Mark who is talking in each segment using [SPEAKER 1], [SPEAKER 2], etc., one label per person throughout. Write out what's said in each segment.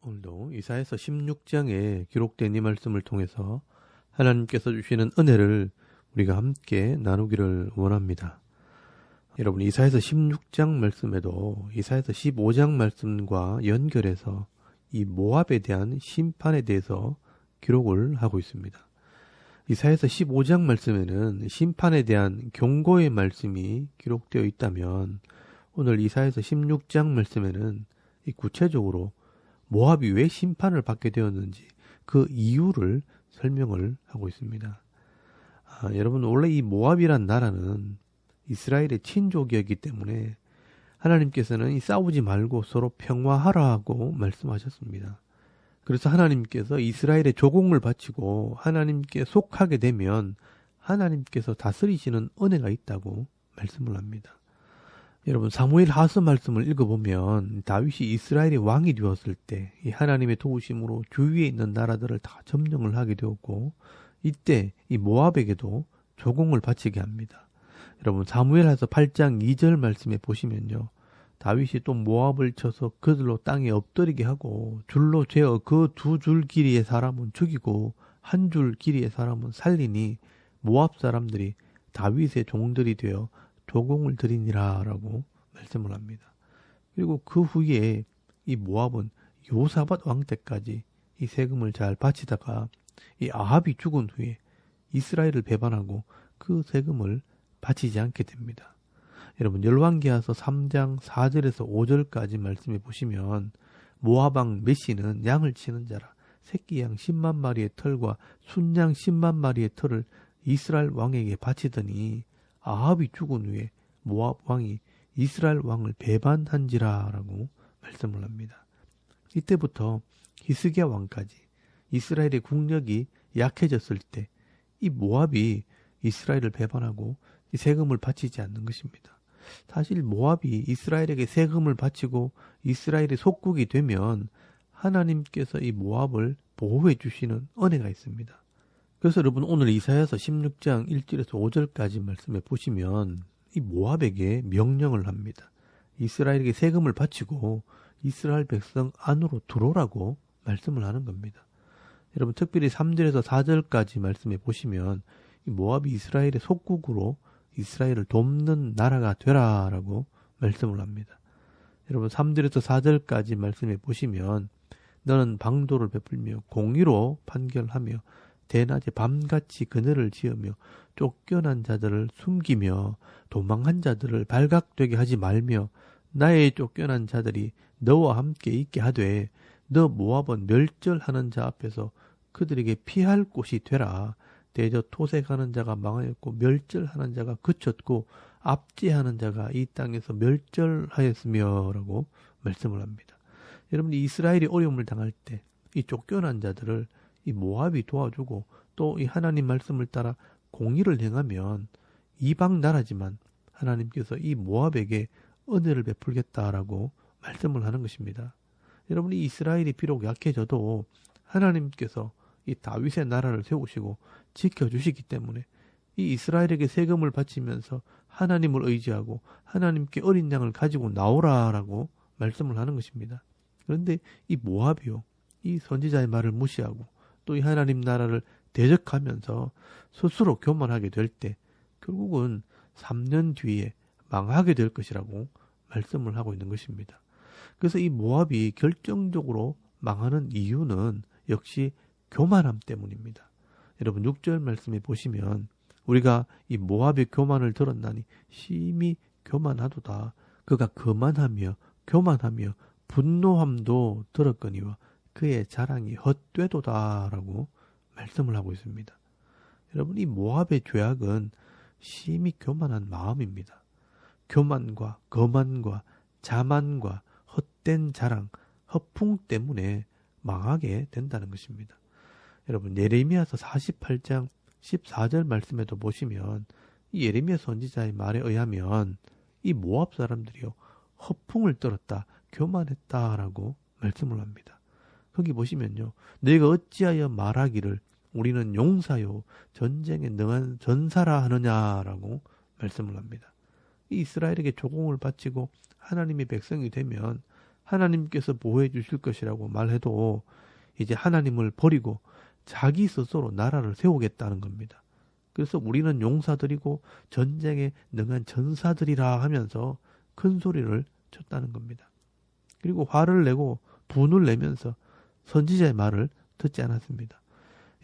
[SPEAKER 1] 오늘도 이사야서 16장에 기록된 이 말씀을 통해서 하나님께서 주시는 은혜를 우리가 함께 나누기를 원합니다. 여러분, 이사야서 16장 말씀에도 이사야서 15장 말씀과 연결해서 이 모압에 대한 심판에 대해서 기록을 하고 있습니다. 이사야서 15장 말씀에는 심판에 대한 경고의 말씀이 기록되어 있다면, 오늘 이사야서 16장 말씀에는 이 구체적으로 모압이 왜 심판을 받게 되었는지 그 이유를 설명을 하고 있습니다. 여러분, 원래 이 모압이란 나라는 이스라엘의 친족이었기 때문에 하나님께서는 이 싸우지 말고 서로 평화하라고 말씀하셨습니다. 그래서 하나님께서 이스라엘의 조공을 바치고 하나님께 속하게 되면 하나님께서 다스리시는 은혜가 있다고 말씀을 합니다. 여러분, 사무엘 하서 말씀을 읽어보면 다윗이 이스라엘의 왕이 되었을 때 이 하나님의 도우심으로 주위에 있는 나라들을 다 점령을 하게 되었고, 이때 이 모압에게도 조공을 바치게 합니다. 여러분, 사무엘 하서 8장 2절 말씀에 보시면요, 다윗이 또 모압을 쳐서 그들로 땅에 엎드리게 하고 줄로 죄어 그 2줄 길이의 사람은 죽이고 1줄 길이의 사람은 살리니 모압 사람들이 다윗의 종들이 되어 조공을 드리니라 라고 말씀을 합니다. 그리고 그 후에 이 모압은 요사밧 왕 때까지 이 세금을 잘 바치다가 이 아합이 죽은 후에 이스라엘을 배반하고 그 세금을 바치지 않게 됩니다. 여러분, 열왕기하서 3장 4절에서 5절까지 말씀해 보시면 모압 왕 메시는 양을 치는 자라 새끼 양 10만 마리의 털과 순양 10만 마리의 털을 이스라엘 왕에게 바치더니 아합이 죽은 후에 모압 왕이 이스라엘 왕을 배반한지라 라고 말씀을 합니다. 이때부터 히스기야 왕까지 이스라엘의 국력이 약해졌을 때 이 모압이 이스라엘을 배반하고 이 세금을 바치지 않는 것입니다. 사실 모압이 이스라엘에게 세금을 바치고 이스라엘의 속국이 되면 하나님께서 이 모압을 보호해 주시는 은혜가 있습니다. 그래서 여러분, 오늘 이사야서 16장 1절에서 5절까지 말씀해 보시면 이 모압에게 명령을 합니다. 이스라엘에게 세금을 바치고 이스라엘 백성 안으로 들어오라고 말씀을 하는 겁니다. 여러분, 특별히 3절에서 4절까지 말씀해 보시면 이 모압이 이스라엘의 속국으로 이스라엘을 돕는 나라가 되라라고 말씀을 합니다. 여러분, 3절에서 4절까지 말씀해 보시면 너는 방도를 베풀며 공의로 판결하며 대낮에 밤같이 그늘을 지으며 쫓겨난 자들을 숨기며 도망한 자들을 발각되게 하지 말며 나의 쫓겨난 자들이 너와 함께 있게 하되 너 모압은 멸절하는 자 앞에서 그들에게 피할 곳이 되라. 대저 토색하는 자가 망하였고 멸절하는 자가 그쳤고 압제하는 자가 이 땅에서 멸절하였으며 라고 말씀을 합니다. 여러분, 이스라엘이 어려움을 당할 때 이 쫓겨난 자들을 이 모압이 도와주고 또 이 하나님 말씀을 따라 공의를 행하면 이방 나라지만 하나님께서 이 모압에게 은혜를 베풀겠다라고 말씀을 하는 것입니다. 여러분, 이 이스라엘이 비록 약해져도 하나님께서 이 다윗의 나라를 세우시고 지켜주시기 때문에 이 이스라엘에게 세금을 바치면서 하나님을 의지하고 하나님께 어린 양을 가지고 나오라라고 말씀을 하는 것입니다. 그런데 이 모압이요, 이 선지자의 말을 무시하고 또 이 하나님 나라를 대적하면서 스스로 교만하게 될 때 결국은 3년 뒤에 망하게 될 것이라고 말씀을 하고 있는 것입니다. 그래서 이 모압이 결정적으로 망하는 이유는 역시 교만함 때문입니다. 여러분, 6절 말씀에 보시면 우리가 이 모압의 교만을 들었나니 심히 교만하도다. 그가 거만하며 교만하며 분노함도 들었거니와 그의 자랑이 헛되도다 라고 말씀을 하고 있습니다. 여러분, 이 모압의 죄악은 심히 교만한 마음입니다. 교만과 거만과 자만과 헛된 자랑, 허풍 때문에 망하게 된다는 것입니다. 여러분, 예레미야서 48장 14절 말씀에도 보시면 이 예레미야 선지자의 말에 의하면 이 모압 사람들이요 허풍을 떨었다, 교만했다라고 말씀을 합니다. 거기 보시면요, 너희가 어찌하여 말하기를 우리는 용사요 전쟁에 능한 전사라 하느냐라고 말씀을 합니다. 이 이스라엘에게 조공을 바치고 하나님의 백성이 되면 하나님께서 보호해 주실 것이라고 말해도 이제 하나님을 버리고 자기 스스로 나라를 세우겠다는 겁니다. 그래서 우리는 용사들이고 전쟁에 능한 전사들이라 하면서 큰 소리를 쳤다는 겁니다. 그리고 화를 내고 분을 내면서 선지자의 말을 듣지 않았습니다.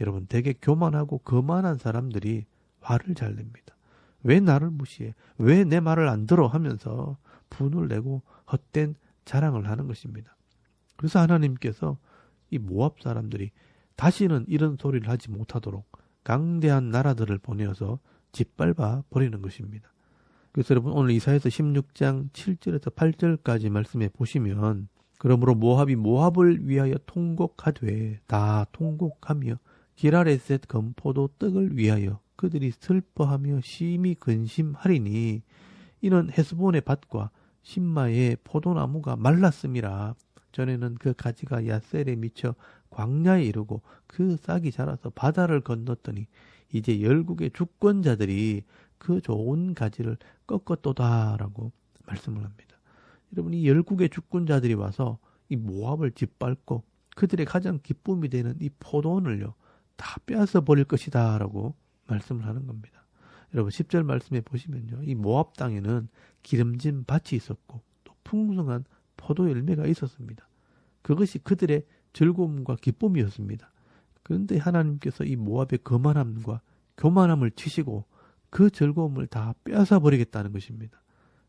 [SPEAKER 1] 여러분, 되게 교만하고 거만한 사람들이 화를 잘 냅니다. 왜 나를 무시해? 왜 내 말을 안 들어? 하면서 분을 내고 헛된 자랑을 하는 것입니다. 그래서 하나님께서 이 모압 사람들이 다시는 이런 소리를 하지 못하도록 강대한 나라들을 보내어서 짓밟아 버리는 것입니다. 그래서 여러분, 오늘 이사야서 16장 7절에서 8절까지 말씀해 보시면, 그러므로 모압이 모압을 위하여 통곡하되 다 통곡하며 기라레셋 건포도 떡을 위하여 그들이 슬퍼하며 심히 근심하리니 이는 헤스본의 밭과 신마의 포도나무가 말랐음이라. 전에는 그 가지가 야셀에 미쳐 광야에 이르고 그 싹이 자라서 바다를 건넜더니 이제 열국의 주권자들이 그 좋은 가지를 꺾었도다라고 말씀을 합니다. 여러분, 이 열국의 주권자들이 와서 이 모압을 짓밟고 그들의 가장 기쁨이 되는 이 포도원을요 다 빼앗아 버릴 것이다 라고 말씀을 하는 겁니다. 여러분, 10절 말씀해 보시면요, 이 모압 땅에는 기름진 밭이 있었고 또 풍성한 포도 열매가 있었습니다. 그것이 그들의 즐거움과 기쁨이었습니다. 그런데 하나님께서 이 모압의 거만함과 교만함을 치시고 그 즐거움을 다 빼앗아 버리겠다는 것입니다.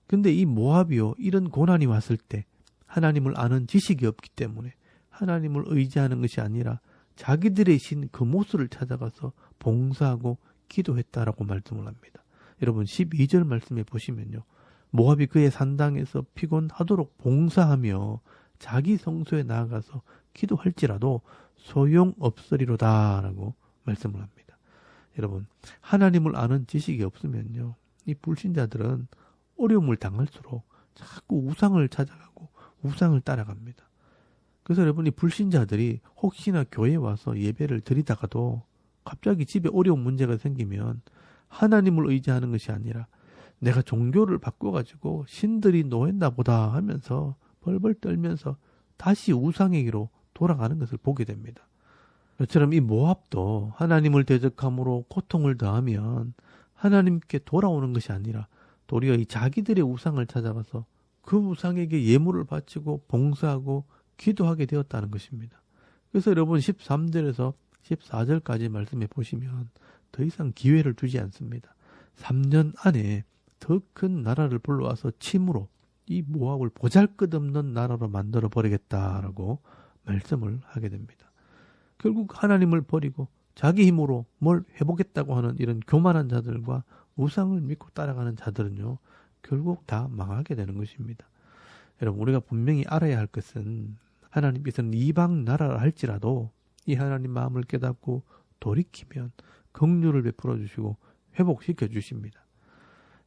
[SPEAKER 1] 근데 이 모압이요, 이런 고난이 왔을 때 하나님을 아는 지식이 없기 때문에 하나님을 의지하는 것이 아니라 자기들의 신 그모스를 찾아가서 봉사하고 기도했다라고 말씀을 합니다. 여러분, 12절 말씀해 보시면요, 모압이 그의 산당에서 피곤하도록 봉사하며 자기 성소에 나아가서 기도할지라도 소용없으리로다 라고 말씀을 합니다. 여러분, 하나님을 아는 지식이 없으면요, 이 불신자들은 어려움을 당할수록 자꾸 우상을 찾아가고 우상을 따라갑니다. 그래서 여러분, 이 불신자들이 혹시나 교회에 와서 예배를 드리다가도 갑자기 집에 어려운 문제가 생기면 하나님을 의지하는 것이 아니라 내가 종교를 바꿔가지고 신들이 노했나 보다 하면서 벌벌 떨면서 다시 우상에게로 돌아가는 것을 보게 됩니다. 이처럼 이 모압도 하나님을 대적함으로 고통을 더하면 하나님께 돌아오는 것이 아니라 도리어 이 자기들의 우상을 찾아가서 그 우상에게 예물을 바치고 봉사하고 기도하게 되었다는 것입니다. 그래서 여러분, 13절에서 14절까지 말씀해 보시면 더 이상 기회를 주지 않습니다. 3년 안에 더 큰 나라를 불러와서 침으로 이 모압을 보잘것없는 나라로 만들어 버리겠다라고 말씀을 하게 됩니다. 결국 하나님을 버리고 자기 힘으로 뭘 해보겠다고 하는 이런 교만한 자들과 우상을 믿고 따라가는 자들은요, 결국 다 망하게 되는 것입니다. 여러분, 우리가 분명히 알아야 할 것은 하나님께서는 이방 나라를 할지라도 이 하나님 마음을 깨닫고 돌이키면 긍휼을 베풀어 주시고 회복시켜 주십니다.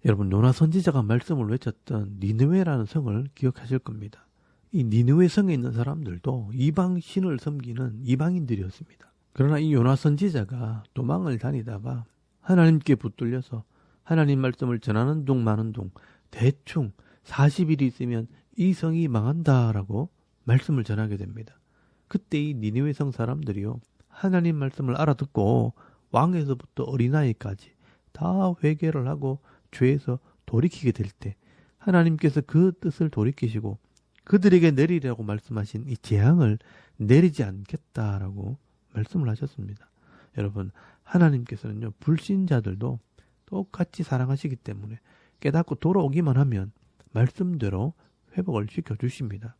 [SPEAKER 1] 여러분, 요나 선지자가 말씀을 외쳤던 니느웨라는 성을 기억하실 겁니다. 이 니느웨 성에 있는 사람들도 이방 신을 섬기는 이방인들이었습니다. 그러나 이 요나 선지자가 도망을 다니다가 하나님께 붙들려서 하나님 말씀을 전하는 둥 마는 둥 대충 40일이 있으면 이 성이 망한다라고 말씀을 전하게 됩니다. 그때 이 니느웨 성 사람들이요, 하나님 말씀을 알아듣고 왕에서부터 어린아이까지 다 회개를 하고 죄에서 돌이키게 될 때 하나님께서 그 뜻을 돌이키시고 그들에게 내리라고 말씀하신 이 재앙을 내리지 않겠다라고 말씀을 하셨습니다. 여러분, 하나님께서는요, 불신자들도 똑같이 사랑하시기 때문에 깨닫고 돌아오기만 하면 말씀대로 회복을 시켜주십니다.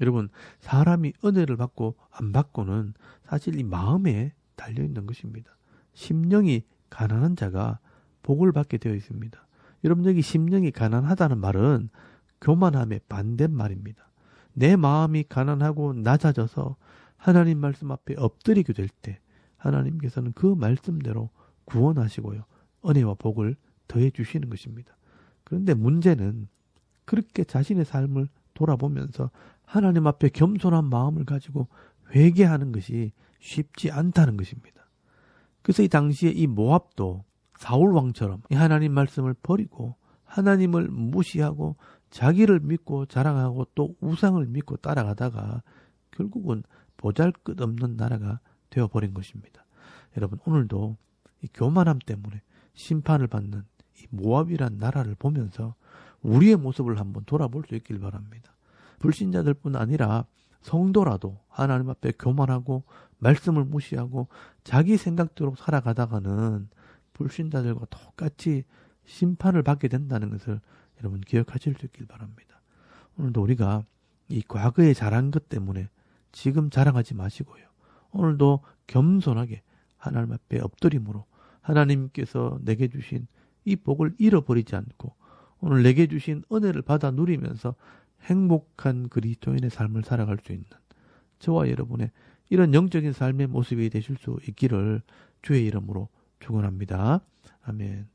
[SPEAKER 1] 여러분, 사람이 은혜를 받고 안 받고는 사실 이 마음에 달려있는 것입니다. 심령이 가난한 자가 복을 받게 되어 있습니다. 여러분, 여기 심령이 가난하다는 말은 교만함의 반대말입니다. 내 마음이 가난하고 낮아져서 하나님 말씀 앞에 엎드리게 될 때 하나님께서는 그 말씀대로 구원하시고요, 은혜와 복을 더해 주시는 것입니다. 그런데 문제는 그렇게 자신의 삶을 돌아보면서 하나님 앞에 겸손한 마음을 가지고 회개하는 것이 쉽지 않다는 것입니다. 그래서 이 당시에 이 모압도 사울 왕처럼 이 하나님 말씀을 버리고 하나님을 무시하고 자기를 믿고 자랑하고 또 우상을 믿고 따라가다가 결국은 보잘것없는 나라가 되어버린 것입니다. 여러분, 오늘도 이 교만함 때문에 심판을 받는 이 모압이란 나라를 보면서 우리의 모습을 한번 돌아볼 수 있길 바랍니다. 불신자들뿐 아니라 성도라도 하나님 앞에 교만하고 말씀을 무시하고 자기 생각대로 살아가다가는 불신자들과 똑같이 심판을 받게 된다는 것을 여러분 기억하실 수 있길 바랍니다. 오늘도 우리가 이 과거에 잘한 것 때문에 지금 자랑하지 마시고요. 오늘도 겸손하게 하나님 앞에 엎드림으로 하나님께서 내게 주신 이 복을 잃어버리지 않고 오늘 내게 주신 은혜를 받아 누리면서 행복한 그리스도인의 삶을 살아갈 수 있는 저와 여러분의 이런 영적인 삶의 모습이 되실 수 있기를 주의 이름으로 축원합니다. 아멘.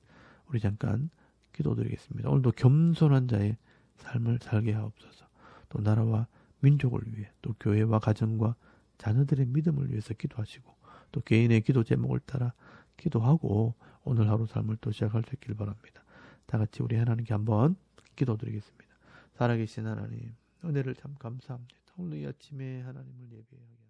[SPEAKER 1] 우리 잠깐 기도드리겠습니다. 오늘도 겸손한 자의 삶을 살게 하옵소서. 또 나라와 민족을 위해 또 교회와 가정과 자녀들의 믿음을 위해서 기도하시고 또 개인의 기도 제목을 따라 기도하고 오늘 하루 삶을 또 시작할 수 있길 바랍니다. 다 같이 우리 하나님께 한번 기도드리겠습니다. 살아계신 하나님, 은혜를 참 감사합니다. 오늘 이 아침에 하나님을 예배하게